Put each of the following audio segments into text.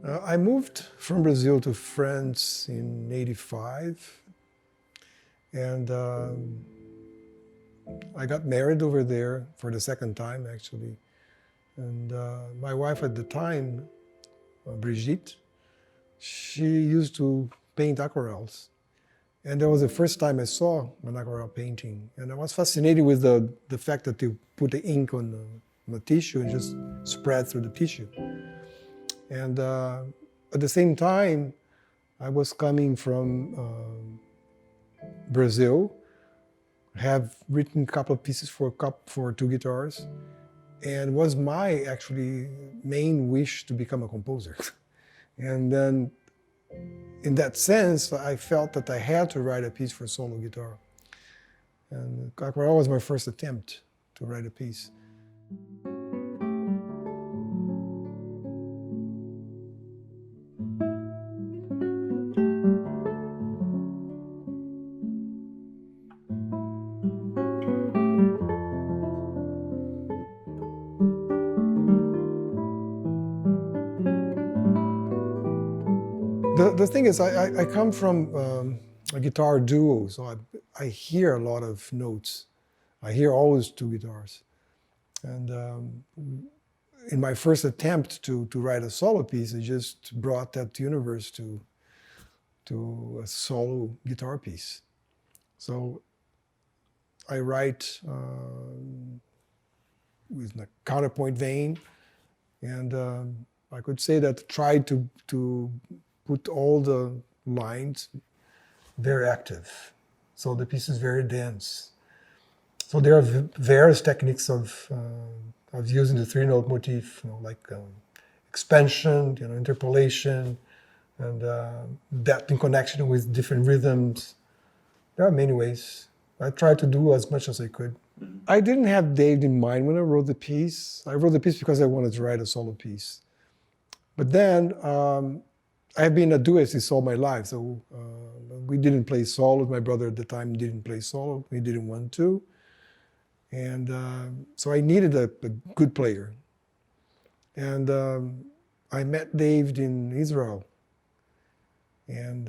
I moved from Brazil to France in '85, and I got married over there for the second time, actually. And my wife at the time, Brigitte, she used to paint aquarelles. And that was the first time I saw an aquarelle painting. And I was fascinated with the fact that you put the ink on the tissue and just spread through the tissue. And at the same time, I was coming from Brazil, have written a couple of pieces for two guitars, and was my actually main wish to become a composer. And then in that sense, I felt that I had to write a piece for solo guitar. And Aquarelle was my first attempt to write a piece. The thing is, I come from a guitar duo, so I hear a lot of notes. I hear always two guitars. And in my first attempt to write a solo piece, I just brought that universe to a solo guitar piece. So I write with a counterpoint vein, and I could say that tried to put all the lines very active. So the piece is very dense. So there are various techniques of using the three-note motif, like expansion, interpolation, and that in connection with different rhythms. There are many ways. I tried to do as much as I could. Mm-hmm. I didn't have Dave in mind when I wrote the piece. I wrote the piece because I wanted to write a solo piece. But then I've been a duetist all my life, so we didn't play solo. My brother at the time didn't play solo. He didn't want to. And so I needed a good player. And I met Dave in Israel and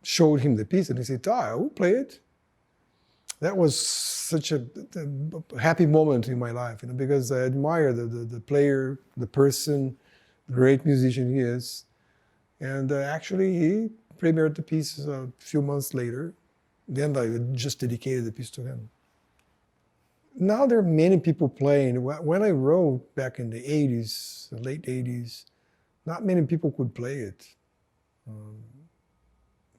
showed him the piece, and he said, I will play it. That was such a happy moment in my life, because I admire the player, the person, the great musician he is. And actually, he premiered the piece a few months later. Then I just dedicated the piece to him. Now there are many people playing. When I wrote back in the 80s, the late 80s, not many people could play it.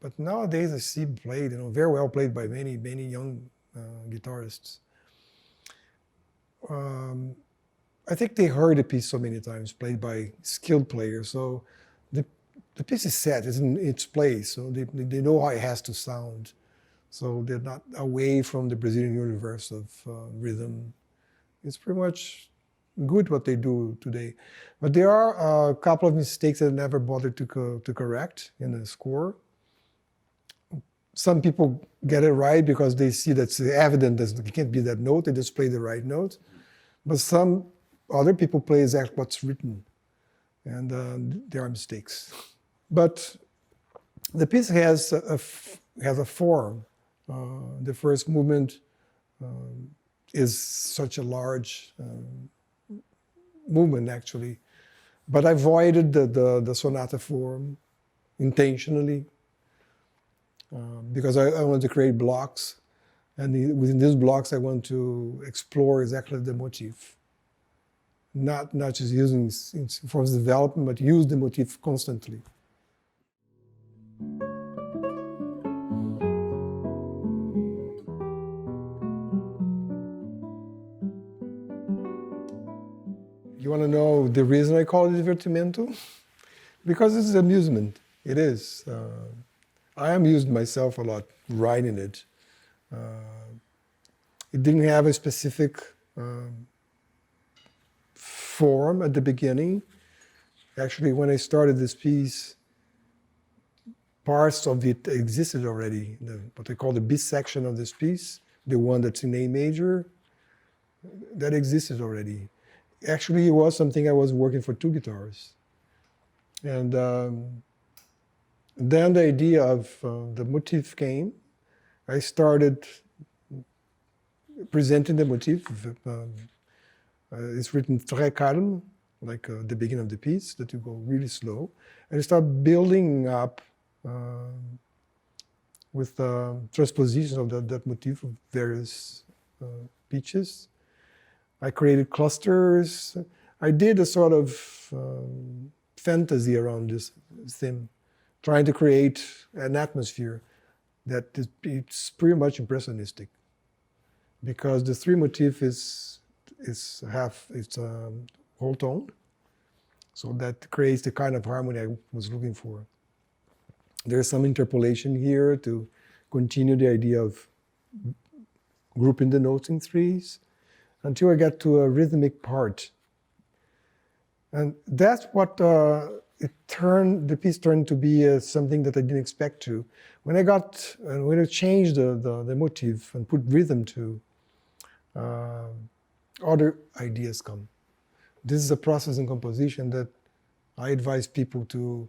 But nowadays I see played, very well played by many, many young guitarists. I think they heard the piece so many times, played by skilled players. So the piece is set, it's in its place, so they know how it has to sound. So they're not away from the Brazilian universe of rhythm. It's pretty much good what they do today. But there are a couple of mistakes that I never bothered to correct in the score. Some people get it right because they see that's evident that it can't be that note, they just play the right note. But some other people play exactly what's written, and there are mistakes. But the piece has a form. The first movement is such a large movement, actually. But I avoided the sonata form intentionally because I want to create blocks. And within these blocks, I want to explore exactly the motif. Not just using forms of development, but use the motif constantly. You want to know the reason I call it divertimento? Because it's amusement. It is. I amused myself a lot writing it. It didn't have a specific form at the beginning. Actually, when I started this piece, parts of it existed already. What I call the B section of this piece, the one that's in A major, that existed already. Actually, it was something I was working for two guitars. And then the idea of the motif came. I started presenting the motif. It's written très calme, like the beginning of the piece, that you go really slow. And you start building up with transpositions of that motif of various pitches. I created clusters. I did a sort of fantasy around this theme, trying to create an atmosphere that it's pretty much impressionistic, because the three motif is half, it's whole tone, so that creates the kind of harmony I was looking for. There's some interpolation here to continue the idea of grouping the notes in threes until I got to a rhythmic part. And that's what the piece turned to be something that I didn't expect to. When I changed the motif and put rhythm to, other ideas come. This is a process in composition that I advise people to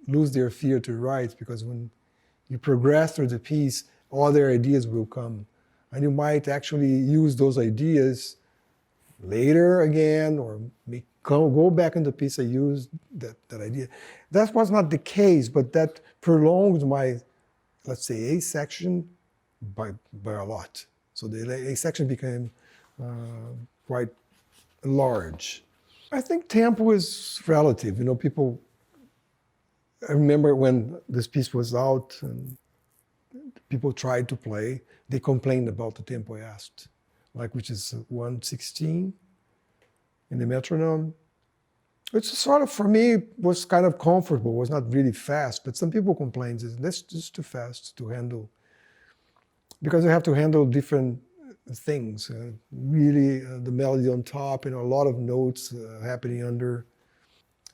lose their fear to write, because when you progress through the piece, other ideas will come. And you might actually use those ideas later again, or go back in the piece and use that idea. That was not the case, but that prolonged my, let's say, A section by a lot. So the A section became quite large. I think tempo is relative. You know, people, I remember when this piece was out and people tried to play, they complained about the tempo I asked, like, which is 116 in the metronome. It's sort of, for me, was kind of comfortable. It was not really fast, but some people complained, that's just too fast to handle. Because you have to handle different things. Really, the melody on top, a lot of notes happening under.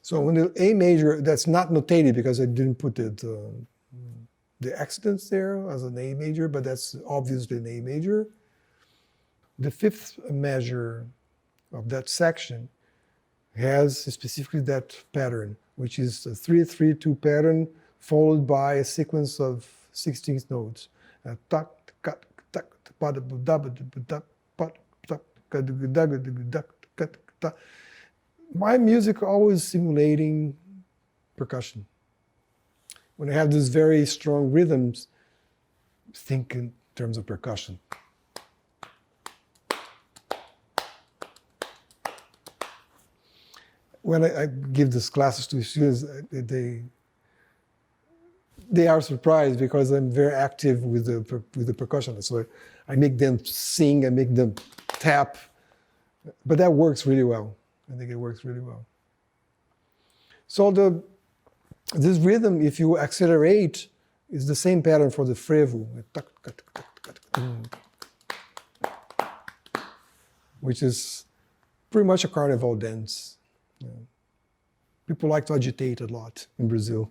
So when the A major, that's not notated because I didn't put the accidents there as an A major, but that's obviously an A major. The fifth measure of that section has specifically that pattern, which is a 3-3-2 pattern followed by a sequence of 16th notes. My music always simulating percussion. When I have these very strong rhythms, think in terms of percussion. When I give these classes to students, they are surprised because I'm very active with the percussion. So I make them sing, I make them tap, but that works really well. I think it works really well. So this rhythm, if you accelerate, is the same pattern for the frevo, which is pretty much a carnival dance. Yeah. People like to agitate a lot in Brazil.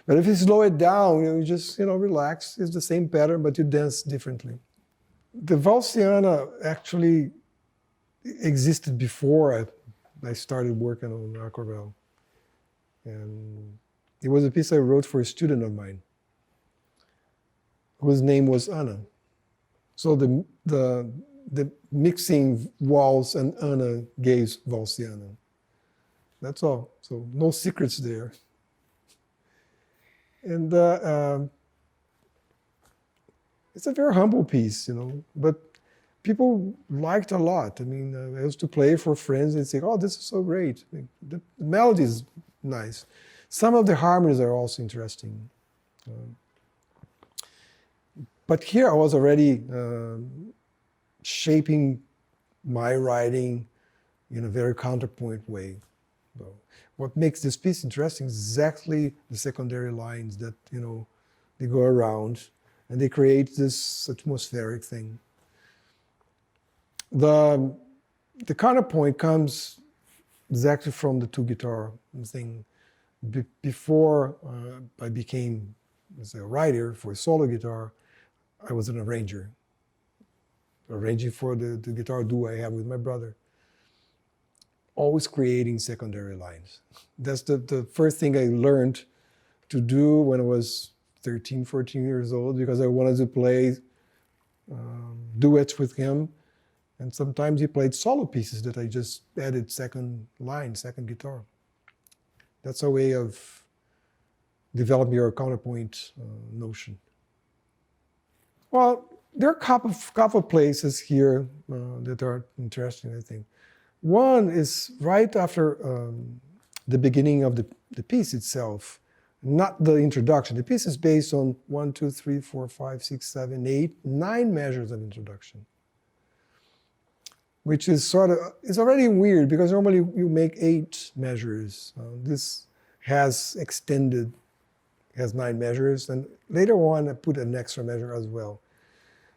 But if you slow it down, you just relax. It's the same pattern, but you dance differently. The Valse Ana actually existed before I started working on Aquarelle. And it was a piece I wrote for a student of mine, whose name was Ana. So the mixing waltz and Ana gave Valse Ana. That's all. So no secrets there. And it's a very humble piece, but people liked a lot. I mean, I used to play for friends and say, "Oh, this is so great." I mean, the melody is nice. Some of the harmonies are also interesting. But here I was already shaping my writing in a very counterpoint way. So what makes this piece interesting is exactly the secondary lines that, they go around and they create this atmospheric thing. The counterpoint comes exactly from the two guitar thing. Before I became a writer for solo guitar, I was an arranger, arranging for the guitar duo I have with my brother. always creating secondary lines. That's the first thing I learned to do when I was 13, 14 years old, because I wanted to play duets with him. And sometimes he played solo pieces that I just added second line, second guitar. That's a way of developing your counterpoint notion. Well, there are a couple places here that are interesting, I think. One is right after the beginning of the piece itself, not the introduction. The piece is based on 1, 2, 3, 4, 5, 6, 7, 8, 9 measures of introduction, which is sort of, it's already weird because normally you make 8 measures. This has extended, has 9 measures, and later on I put an extra measure as well.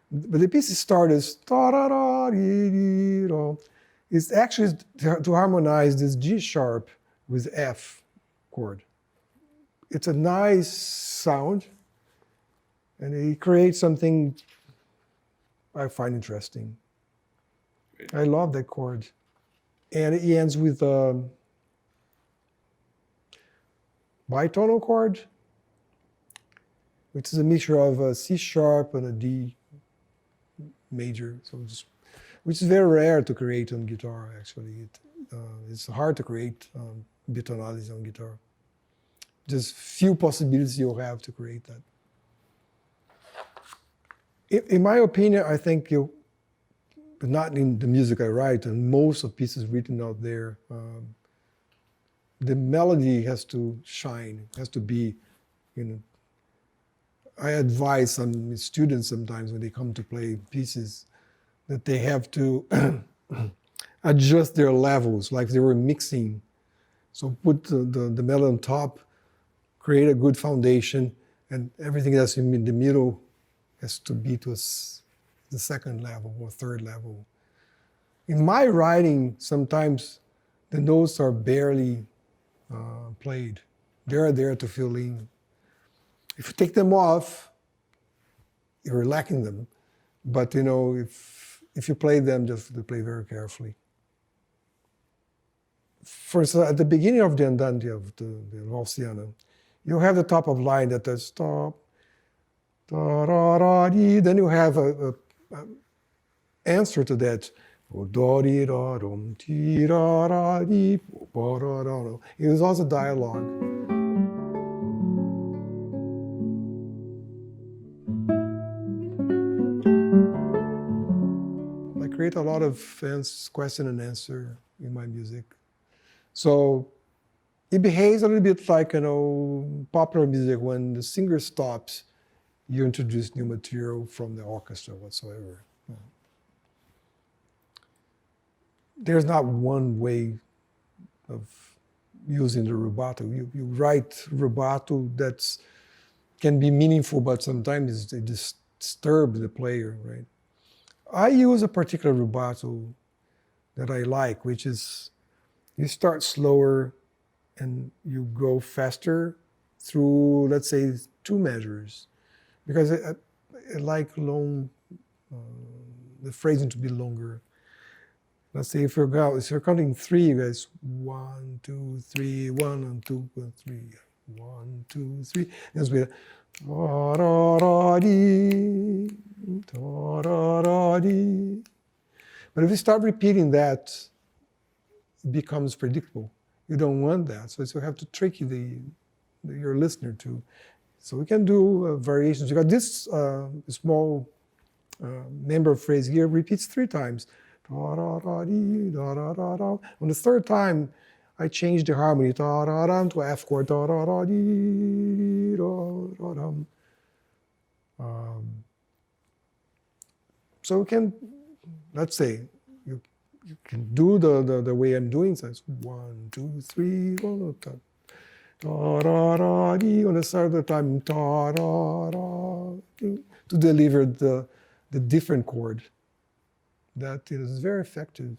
But the piece starts as it's actually to harmonize this G sharp with F chord. It's a nice sound, and it creates something I find interesting. I love that chord. And it ends with a bitonal chord, which is a mixture of a C sharp and a D major, so which is very rare to create on guitar, actually. It's hard to create bitonalities on guitar. Just few possibilities you'll have to create that. In my opinion, I think but not in the music I write, and most of pieces written out there, the melody has to shine, has to be, I advise some students sometimes when they come to play pieces that they have to adjust their levels, like they were mixing. So put the melody on top, create a good foundation, and everything that's in the middle has to be to the second level or third level. In my writing, sometimes the notes are barely played. They're there to fill in. If you take them off, you're lacking them. But if you play them, just play very carefully. For instance, at the beginning of the Andante of the Valse Ana, you have the top of line that does stop, then you have a answer to that. It was also dialogue. I create a lot of question and answer in my music. So it behaves a little bit like popular music. When the singer stops, you introduce new material from the orchestra whatsoever. There's not one way of using the rubato. You write rubato that can be meaningful, but sometimes they disturb the player, right? I use a particular rubato that I like, which is you start slower and you go faster through, let's say, 2 measures. Because I like the phrasing to be longer. Let's say if you're counting 3, you guys, 1, 2, 3, 1 and 2 and 3, 1, 2, 3. It's with but if you start repeating that, it becomes predictable. You don't want that, so you have to trick your listener to. So we can do variations. You got this small member phrase here repeats 3 times. On the 3rd time, I changed the harmony to F chord. So we can, let's say, you can do the way I'm doing. So it's 1, 2, 3, 1, on the 3rd time, to deliver the different chord. That is very effective.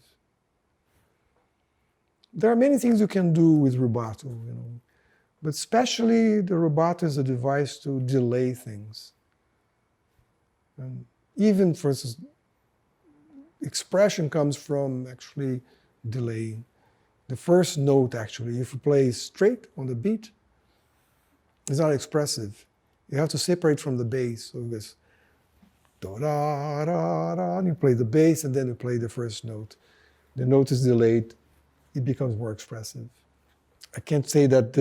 There are many things you can do with rubato, but especially the rubato is a device to delay things. And even, for instance, expression comes from actually delay. The first note, actually, if you play straight on the beat, it's not expressive. You have to separate from the bass. So it goes da da da da, and you play the bass, and then you play the first note. The note is delayed. It becomes more expressive. I can't say that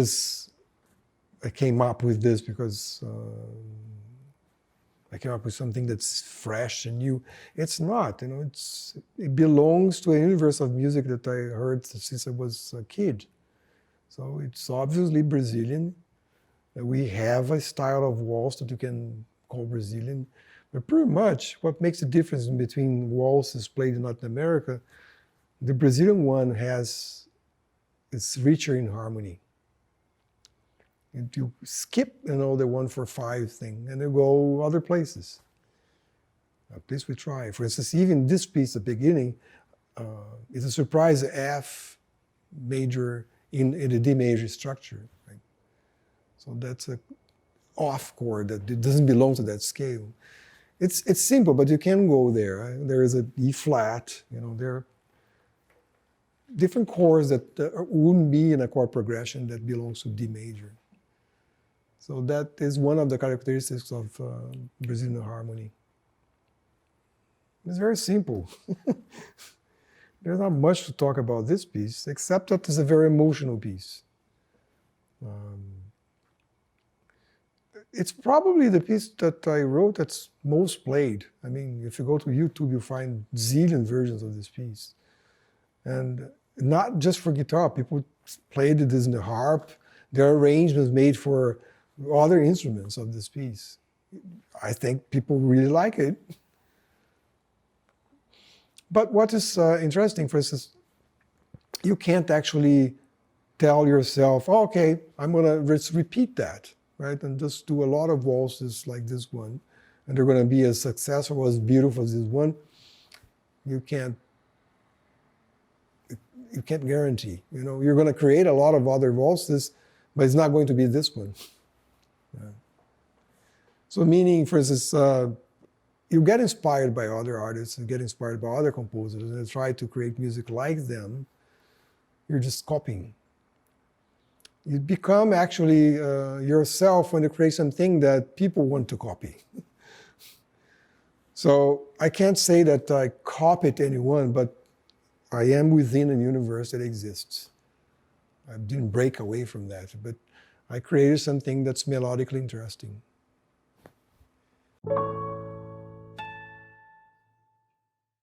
I came up with this because I came up with something that's fresh and new. It's not, it belongs to a universe of music that I heard since I was a kid. So it's obviously Brazilian. We have a style of waltz that you can call Brazilian. But pretty much what makes the difference between waltzes played in Latin America, the Brazilian one it's richer in harmony. If you skip, the 1-4-5 thing, and you go other places. At least we try. For instance, even this piece, the beginning, is a surprise F major in a D major structure. Right? So that's an off chord that doesn't belong to that scale. It's simple, but you can go there. Right? There is a E flat. There are different chords that wouldn't be in a chord progression that belongs to D major. So that is one of the characteristics of Brazilian harmony. It's very simple. There's not much to talk about this piece, except that it's a very emotional piece. It's probably the piece that I wrote that's most played. I mean, if you go to YouTube, you'll find zillion versions of this piece. And not just for guitar, people played this in the harp. There are arrangements made for other instruments of this piece. I think people really like it. But what is interesting, for instance, you can't actually tell yourself, oh, okay, I'm going to repeat that, right? And just do a lot of waltzes like this one, and they're going to be as successful, as beautiful as this one. You can't guarantee. You're going to create a lot of other waltzes, but it's not going to be this one. Yeah. So meaning, for instance, you get inspired by other artists and get inspired by other composers and try to create music like them. You're just copying. You become actually yourself when you create something that people want to copy. So I can't say that I copied anyone, but I am within a universe that exists. I didn't break away from that, but I created something that's melodically interesting.